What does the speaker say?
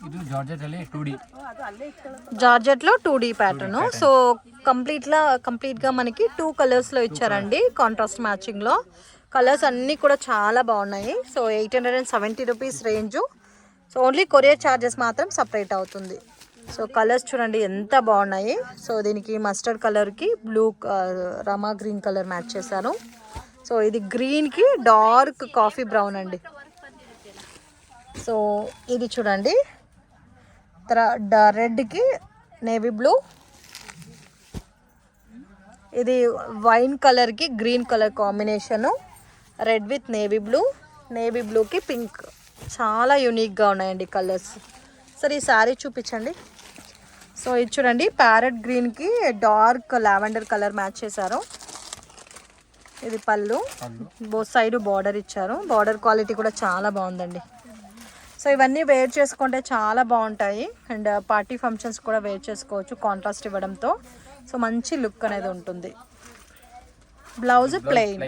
ಇದು ಜಾರ್ಜೆಟ್ ಅಲ್ಲಿ 2D georgette లో 2D ప్యాటర్న్. సో కంప్లీట్ గా మనకి 2 కలర్స్ లో ఇచ్చారండి, కాంట్రాస్ట్ మ్యాచింగ్ లో. కలర్స్ అన్నీ కూడా చాలా బాగున్నాయి. So 870 rupees range. So only courier charges మాత్రం సపరేట్ అవుతుంది. సో కలర్స్ చూడండి ఎంత బాగున్నాయి. సో దీనికి మస్టర్డ్ కలర్కి బ్లూ రమా గ్రీన్ కలర్ మ్యాచ్ చేశాను. సో ఇది గ్రీన్కి డార్క్ కాఫీ బ్రౌన్ అండి. సో ఇది చూడండి రెడ్కి నేవీ బ్లూ, ఇది వైన్ కలర్కి green colour combination, red with navy బ్లూకి పింక్. చాలా యూనిక్గా ఉన్నాయండి కలర్స్. సరే ఈ శారీ చూపించండి. సో ఇది చూడండి ప్యారెట్ గ్రీన్కి డార్క్ లావెండర్ కలర్ మ్యాచ్ చేశారు. ఇది పళ్ళు, బోత్ సైడ్ బార్డర్ ఇచ్చారు. బార్డర్ క్వాలిటీ కూడా చాలా బాగుందండి. సో ఇవన్నీ వేర్ చేసుకుంటే చాలా బాగుంటాయి. అండ్ పార్టీ ఫంక్షన్స్ కూడా వేర్ చేసుకోవచ్చు కాంట్రాస్ట్ ఇవ్వడంతో. సో మంచి లుక్ అనేది ఉంటుంది. Blouse plain.